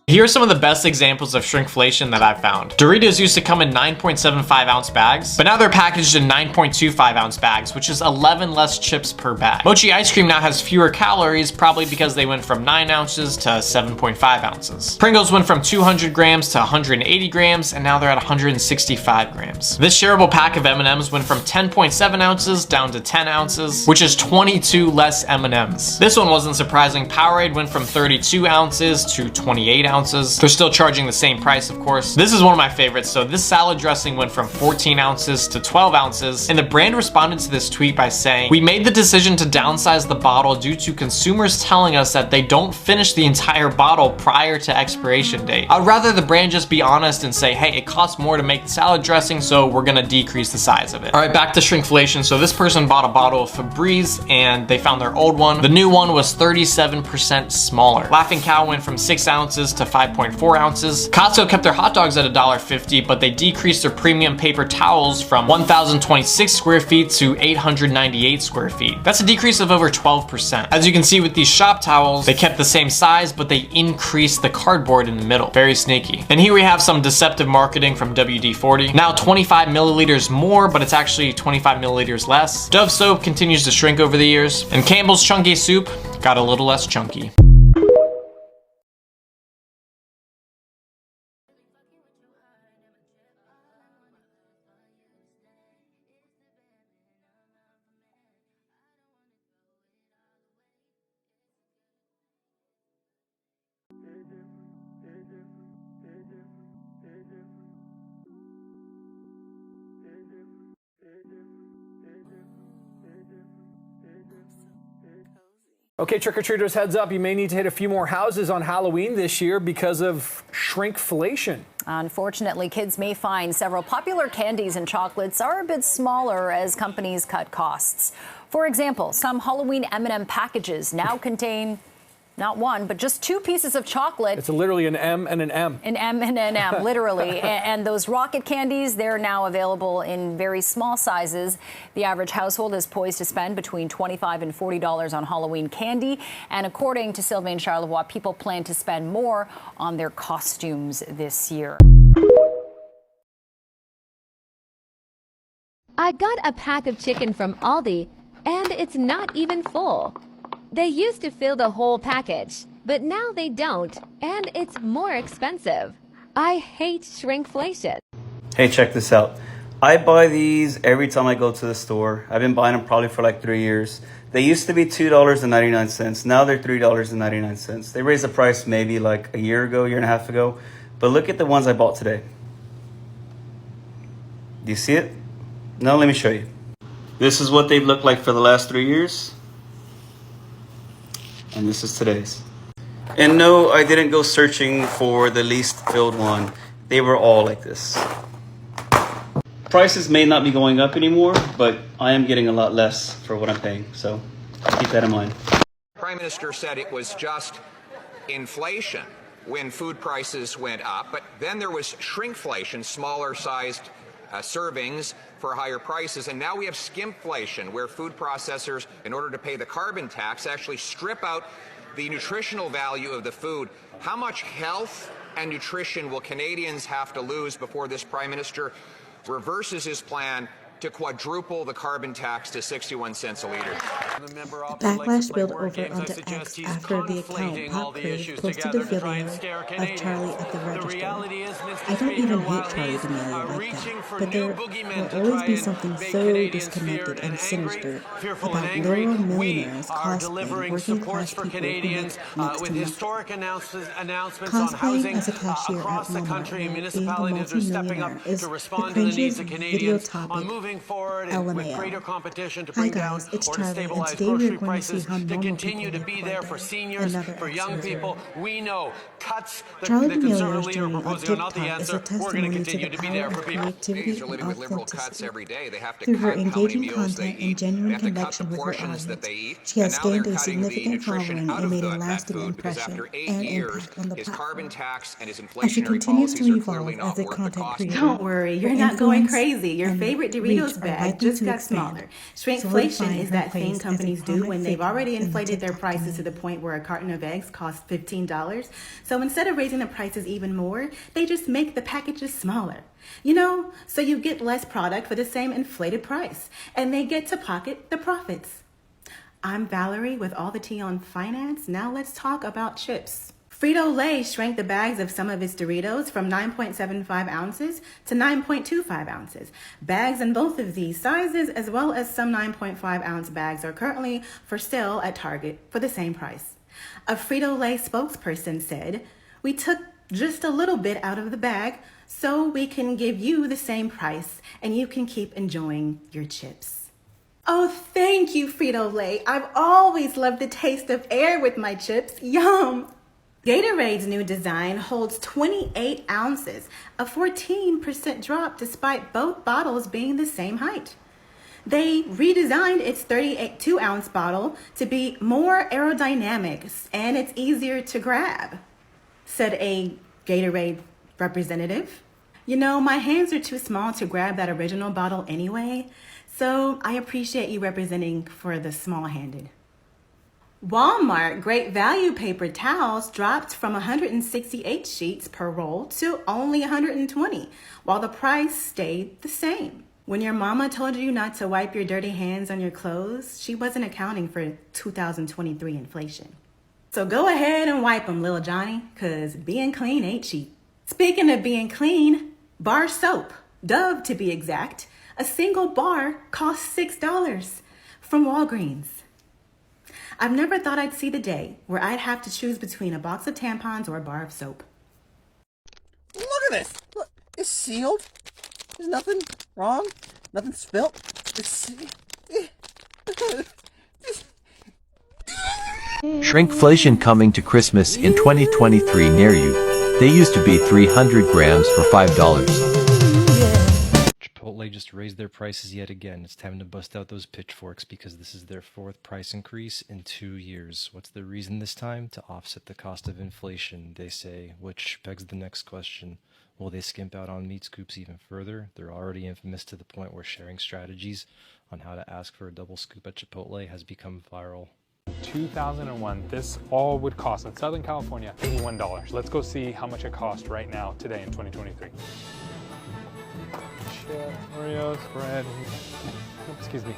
Here are some of the best examples of shrinkflation that I've found. Doritos used to come in 9.75 ounce bags, but now they're packaged in 9.25 ounce bags, which is 11 less chips per bag. Mochi ice cream now has fewer calories, probably because they went from 9 ounces to 7.5 ounces. Pringles went from 200 grams to 180 grams, and now they're at 165 grams. This shareable pack of M&Ms went from 10.7 ounces down to 10 ounces, which is 22 less M&Ms. This one wasn't surprising. Powerade went from 32 ounces to 28 ounces. They're still charging the same price, of course. This is one of my favorites. So this salad dressing went from 14 ounces to 12 ounces, and the brand responded to this tweet by saying, "We made the decision to downsize the bottle due to consumers telling us that they don't finish the entire bottle prior to expiration date. I'd rather the brand just be honest and say, hey, it costs more to make the salad dressing, so we're gonna decrease the size of it." All right, back to shrinkflation. So this person bought a bottle of Febreze and they found their old one. The new one was 37% smaller. Laughing Cow went from 6 ounces to 5.4 ounces. Costco kept their hot dogs at $1.50, but they decreased their premium paper towels from 1,026 square feet to 898 square feet. That's a decrease of over 12%. As you can see with these shop towels, they kept the same size, but they increased the cardboard in the middle. Very sneaky. And here we have some deceptive marketing from WD-40. Now 25 milliliters more, but it's actually 25 milliliters less. Dove soap continues to shrink over the years, and Campbell's Chunky Soup got a little less chunky. Okay, trick-or-treaters, heads up. You may need to hit a few more houses on Halloween this year because of shrinkflation. Unfortunately, kids may find several popular candies and chocolates are a bit smaller as companies cut costs. For example, some Halloween M&M packages now contain not one, but just 2 pieces of chocolate. It's literally an M and an M. An M and an M, literally. And those rocket candies, they're now available in very small sizes. The average household is poised to spend between $25 and $40 on Halloween candy. And according to Sylvain Charlevoix, people plan to spend more on their costumes this year. I got a pack of chicken from Aldi, and it's not even full. They used to fill the whole package, but now they don't, and it's more expensive. I hate shrinkflation. Hey, check this out. I buy these every time I go to the store. I've been buying them probably for like 3 years. They used to be $2.99. Now they're $3.99. They raised the price maybe like a year and a half ago. But look at the ones I bought today. Do you see it? Now let me show you. This is what they've looked like for the last 3 years. And this is today's. And no, I didn't go searching for the least filled one. They were all like this. Prices may not be going up anymore, but I am getting a lot less for what I'm paying. So keep that in mind. Prime Minister said it was just inflation when food prices went up, but then there was shrinkflation, smaller sized servings for higher prices, and now we have skimpflation, where food processors, in order to pay the carbon tax, actually strip out the nutritional value of the food. How much health and nutrition will Canadians have to lose before this Prime Minister reverses his plan to quadruple the carbon tax to 61 cents a litre? Backlash built over onto X after the account Pop Crave posted a video of Charlie at the register. I don't even hate Charlie D'Amelio like that, but there will always be something so disconnected and sinister about literal millionaires cosplaying working class people who make next to nothing. Cosplaying as a cashier at Walmart or being a multi-millionaire is the cringiest video topic. LMAO. Hi guys, it's Charlie, and today we're going to see how normal people live another example. Charlie D'Amelio's journey on TikTok is a testimony to the power of creativity and authenticity. Through her engaging content and genuine connection with her audience, she has gained a significant following and made a lasting impression and impact on the platform. As she continues to evolve as a content creator, don't worry, you're not going crazy. Your favorite Doritos Frito's are bag likely just to got expand, smaller. Shrinkflation solidifying is her that place thing as a companies do prominent when they've figure already in the inflated their TikTok prices to the community. point where a carton of eggs costs $15. So instead of raising the prices even more, they just make the packages smaller. You know, so you get less product for the same inflated price, and they get to pocket the profits. I'm Valerie with all the tea on finance. Now let's talk about chips. Frito-Lay shrank the bags of some of its Doritos from 9.75 ounces to 9.25 ounces. Bags in both of these sizes, as well as some 9.5 ounce bags, are currently for sale at Target for the same price. A Frito-Lay spokesperson said, "We took just a little bit out of the bag so we can give you the same price and you can keep enjoying your chips." Oh, thank you, Frito-Lay. I've always loved the taste of air with my chips. Yum! Gatorade's new design holds 28 ounces, a 14% drop despite both bottles being the same height. They redesigned its 32-ounce bottle to be more aerodynamic and it's easier to grab, said a Gatorade representative. You know, my hands are too small to grab that original bottle anyway, so I appreciate you representing for the small-handed. Walmart Great Value paper towels dropped from 168 sheets per roll to only 120, while the price stayed the same. When your mama told you not to wipe your dirty hands on your clothes, she wasn't accounting for 2023 inflation. So go ahead and wipe them, Lil Johnny, because being clean ain't cheap. Speaking of being clean, bar soap, Dove to be exact, a single bar costs $6 from Walgreens. I've never thought I'd see the day where I'd have to choose between a box of tampons or a bar of soap. Look at this! Look, it's sealed. There's nothing wrong. Nothing spilt. Shrinkflation coming to Christmas in 2023 near you. They used to be 300 grams for $5. Chipotle just raised their prices yet again. It's time to bust out those pitchforks because this is their 4th price increase in 2 years. What's the reason this time? To offset the cost of inflation, they say, which begs the next question. Will they skimp out on meat scoops even further? They're already infamous to the point where sharing strategies on how to ask for a double scoop at Chipotle has become viral. 2001, this all would cost in Southern California $81. Let's go see how much it costs right now, today in 2023. Oreos, bread. Excuse me.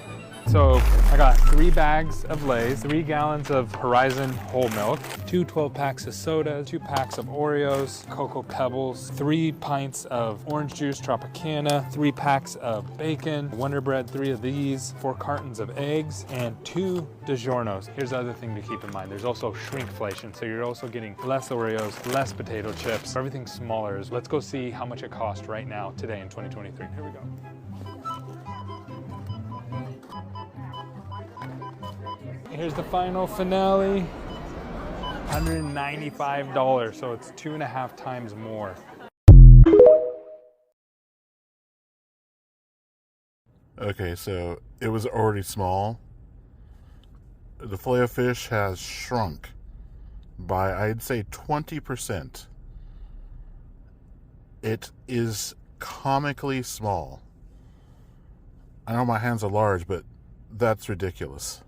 So I got 3 bags of Lay's, 3 gallons of Horizon whole milk, 2 12-packs of sodas, 2 packs of Oreos, Cocoa Pebbles, 3 pints of orange juice Tropicana, 3 packs of bacon, Wonder Bread, 3 of these, 4 cartons of eggs, and 2 DiGiorno's. Here's the other thing to keep in mind. There's also shrinkflation, so you're also getting less Oreos, less potato chips, everything's smaller. Let's go see how much it costs right now, today in 2023. Here we go. Here's the final finale, $195, so it's 2.5 times more. Okay, so it was already small. The Filet-O-Fish has shrunk by, I'd say, 20%. It is comically small. I know my hands are large, but that's ridiculous.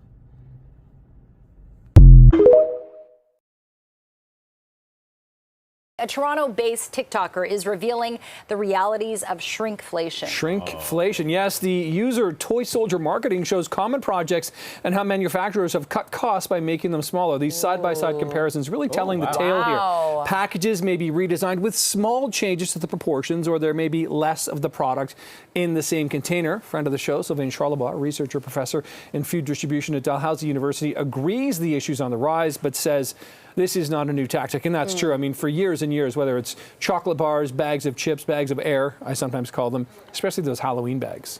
A Toronto-based TikToker is revealing the realities of shrinkflation. Shrinkflation, yes. The user Toy Soldier Marketing shows common projects and how manufacturers have cut costs by making them smaller. These side-by-side comparisons really telling the tale here. Packages may be redesigned with small changes to the proportions, or there may be less of the product in the same container. Friend of the show, Sylvain Charlebois, researcher, professor in food distribution at Dalhousie University, agrees the issue's on the rise, but says this is not a new tactic, and that's true. I mean, for years and years, whether it's chocolate bars, bags of chips, bags of air, I sometimes call them, especially those Halloween bags.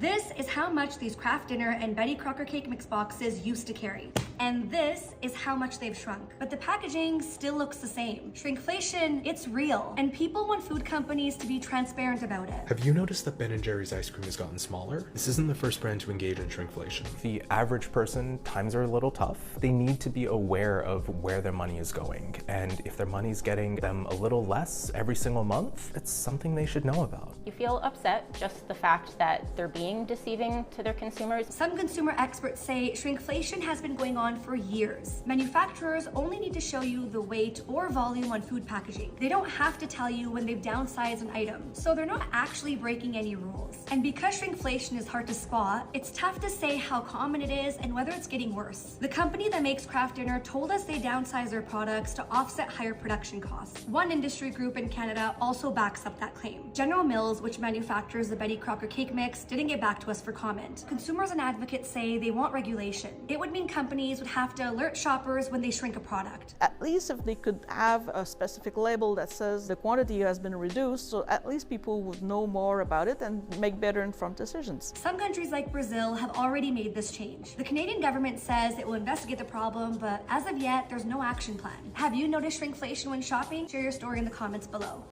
This is how much these Kraft Dinner and Betty Crocker cake mix boxes used to carry. And this is how much they've shrunk. But the packaging still looks the same. Shrinkflation, it's real. And people want food companies to be transparent about it. Have you noticed that Ben & Jerry's ice cream has gotten smaller? This isn't the first brand to engage in shrinkflation. The average person, times are a little tough. They need to be aware of where their money is going. And if their money's getting them a little less every single month, it's something they should know about. You feel upset just the fact that they're being deceiving to their consumers. Some consumer experts say shrinkflation has been going on for years. Manufacturers only need to show you the weight or volume on food packaging. They don't have to tell you when they've downsized an item, so they're not actually breaking any rules. And because shrinkflation is hard to spot, it's tough to say how common it is and whether it's getting worse. The company that makes Kraft Dinner told us they downsize their products to offset higher production costs. One industry group in Canada also backs up that claim. General Mills, which manufactures the Betty Crocker cake mix, didn't get back to us for comment. Consumers and advocates say they want regulation. It would mean companies would have to alert shoppers when they shrink a product. At least if they could have a specific label that says the quantity has been reduced, so at least people would know more about it and make better informed decisions. Some countries like Brazil have already made this change. The Canadian government says it will investigate the problem, but as of yet, there's no action plan. Have you noticed shrinkflation when shopping? Share your story in the comments below.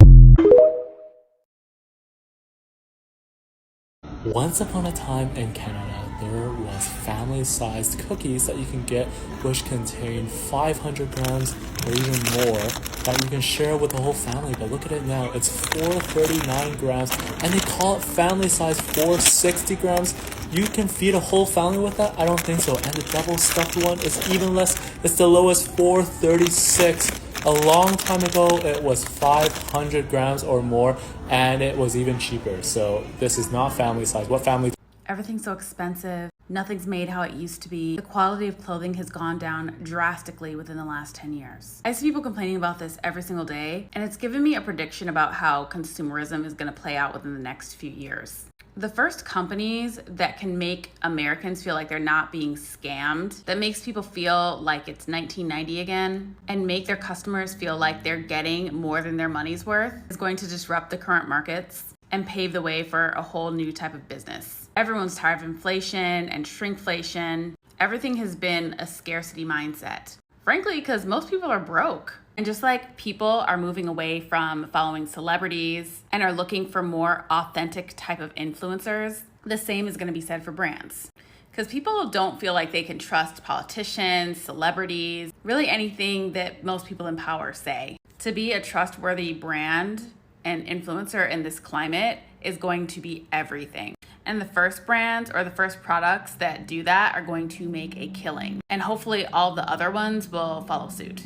Once upon a time in Canada, there was family-sized cookies that you can get which contain 500 grams or even more that you can share with the whole family. But look at it now, it's 439 grams and they call it family-sized 460 grams. You can feed a whole family with that? I don't think so. And the double stuffed one is even less. It's the lowest 436. A long time ago, it was 500 grams or more, and it was even cheaper. So this is not family size. What family? Everything's so expensive. Nothing's made how it used to be. The quality of clothing has gone down drastically within the last 10 years. I see people complaining about this every single day, and it's given me a prediction about how consumerism is going to play out within the next few years. The first companies that can make Americans feel like they're not being scammed, that makes people feel like it's 1990 again, and make their customers feel like they're getting more than their money's worth, is going to disrupt the current markets and pave the way for a whole new type of business. Everyone's tired of inflation and shrinkflation. Everything has been a scarcity mindset. Frankly, because most people are broke. And just like people are moving away from following celebrities and are looking for more authentic type of influencers, the same is going to be said for brands. Because people don't feel like they can trust politicians, celebrities, really anything that most people in power say. To be a trustworthy brand and influencer in this climate is going to be everything. And the first brands or the first products that do that are going to make a killing. And hopefully all the other ones will follow suit.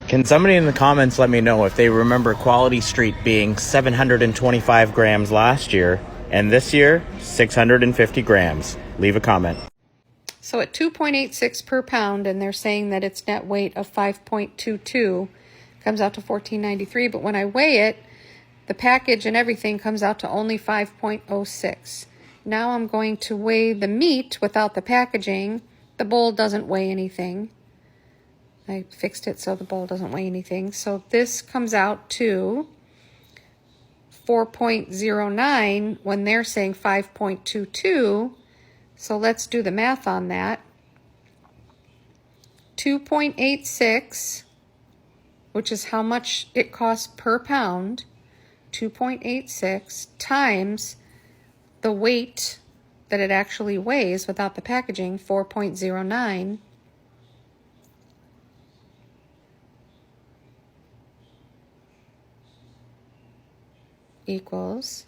Can somebody in the comments let me know if they remember Quality Street being 725 grams last year and this year 650 grams? Leave a comment. So at 2.86 per pound, and they're saying that its net weight of 5.22 comes out to 14.93, but when I weigh it, the package and everything comes out to only 5.06. Now I'm going to weigh the meat without the packaging. The bowl doesn't weigh anything. I fixed it so the bowl doesn't weigh anything. So this comes out to 4.09 when they're saying 5.22. So let's do the math on that. 2.86, which is how much it costs per pound, 2.86 times the weight that it actually weighs without the packaging, 4.09. Equals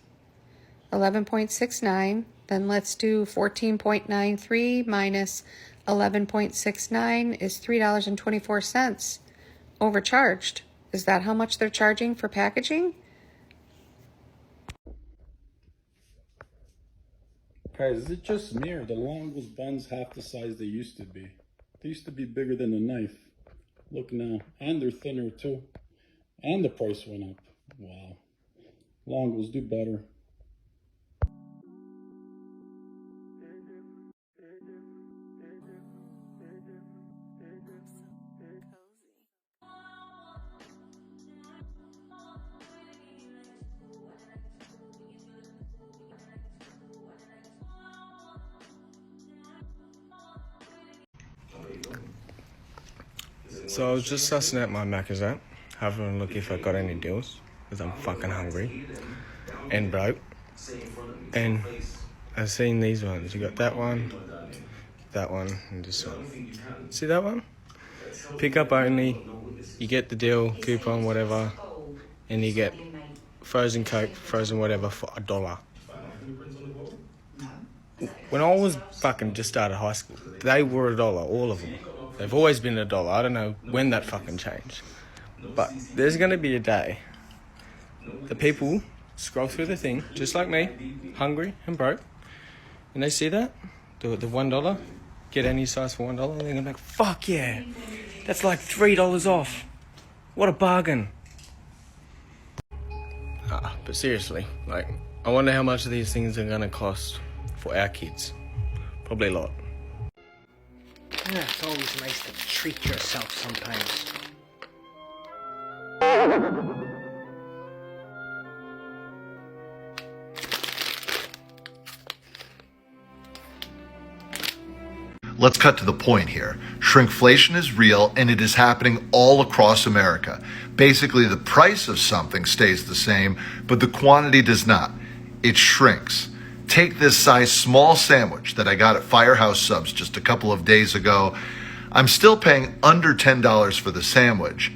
11.69. Then let's do 14.93 minus 11.69 is $3.24 overcharged. Is that how much they're charging for packaging? Guys, is it just me or the longest buns half the size they used to be? They used to be bigger than a knife. Look now. And they're thinner too. And the price went up. Wow. Longos do better. So I was just sussing out my Macca's app, having a look if I got any deals, because I'm fucking hungry and broke. And I've seen these ones. You got that one, and this one. See that one? Pick up only. You get the deal, coupon, whatever, and you get frozen Coke, frozen whatever for $1. When I was fucking just started high school, they were $1, all of them. They've always been $1. I don't know when that fucking changed. But there's going to be a day the people scroll through the thing, just like me, hungry and broke, and they see that, the $1, get any size for $1, and they're going to be like, fuck yeah, that's like $3 off. What a bargain. But seriously, like, I wonder how much of these things are going to cost for our kids. Probably a lot. Yeah, it's always nice to treat yourself sometimes. Let's cut to the point here. Shrinkflation is real and it is happening all across America. Basically, the price of something stays the same, but the quantity does not. It shrinks. Take this size small sandwich that I got at Firehouse Subs just a couple of days ago. I'm still paying under $10 for the sandwich,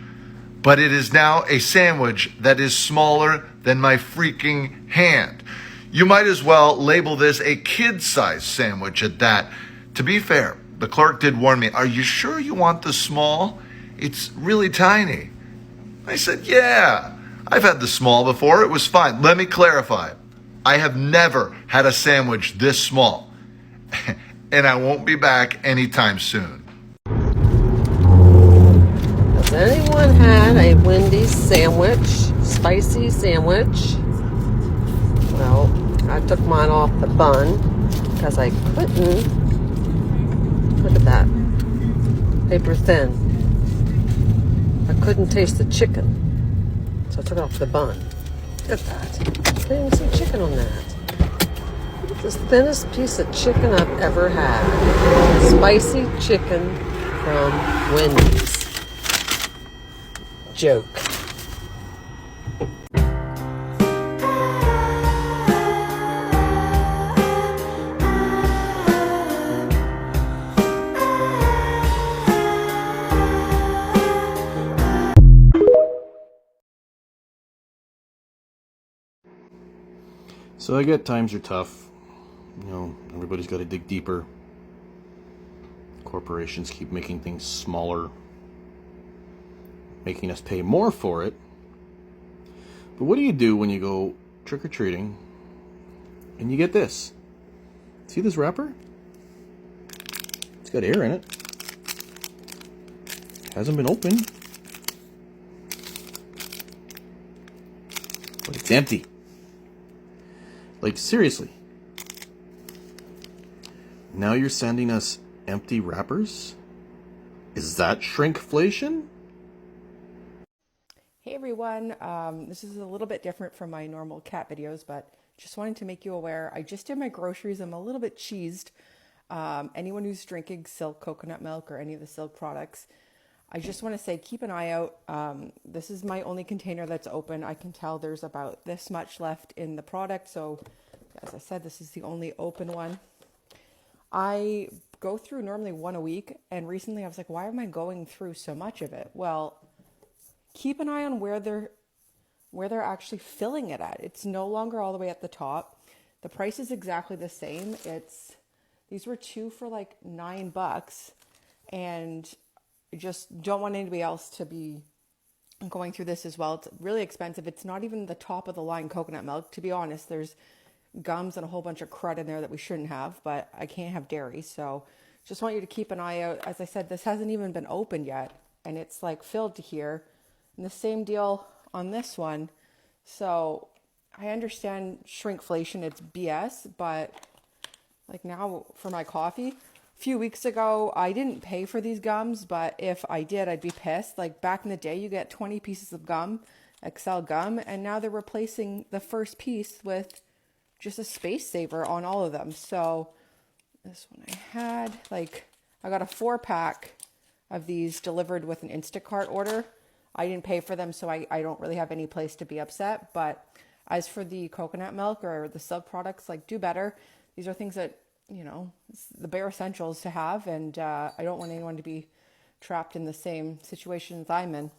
but it is now a sandwich that is smaller than my freaking hand. You might as well label this a kid-sized sandwich at that. To be fair, the clerk did warn me, are you sure you want the small? It's really tiny. I said, yeah, I've had the small before. It was fine. Let me clarify. I have never had a sandwich this small, and I won't be back anytime soon. Has anyone had a Wendy's sandwich, spicy sandwich? Well, I took mine off the bun because I couldn't. Look at that. Paper thin. I couldn't taste the chicken, so I took off the bun. Look at that. Putting some chicken on that. It's the thinnest piece of chicken I've ever had. Spicy chicken from Wendy's. Joke. So I get times are tough. You know, everybody's got to dig deeper. Corporations keep making things smaller, making us pay more for it. But what do you do when you go trick-or-treating and you get this? See this wrapper? It's got air in it. Hasn't been opened. But it's empty. Like, seriously. Now you're sending us empty wrappers? Is that shrinkflation? Hey everyone, this is a little bit different from my normal cat videos, but just wanted to make you aware, I just did my groceries. I'm a little bit cheesed. Anyone who's drinking Silk coconut milk or any of the Silk products, I just want to say keep an eye out. This is my only container that's open. I can tell there's about this much left in the product, so as I said, this is the only open one. I go through normally one a week, and recently I was like, why am I going through so much of it? Well, keep an eye on where they're actually filling it at. It's no longer all the way at the top. The price is exactly the same. These were 2 for like $9, and I just don't want anybody else to be going through this as well. It's really expensive. It's not even the top of the line coconut milk. To be honest, there's gums and a whole bunch of crud in there that we shouldn't have, but I can't have dairy. So just want you to keep an eye out. As I said, this hasn't even been opened yet, and it's like filled to here. And the same deal on this one. So I understand shrinkflation, it's BS, but like now for my coffee, a few weeks ago, I didn't pay for these gums, but if I did, I'd be pissed. Like back in the day, you get 20 pieces of gum, Excel gum, and now they're replacing the first piece with just a space saver on all of them. So this one I had, like, I got a 4-pack of these delivered with an Instacart order. I didn't pay for them, so I don't really have any place to be upset. But as for the coconut milk or the sub products, like, do better. These are things that, you know, it's the bare essentials to have, and I don't want anyone to be trapped in the same situations I'm in.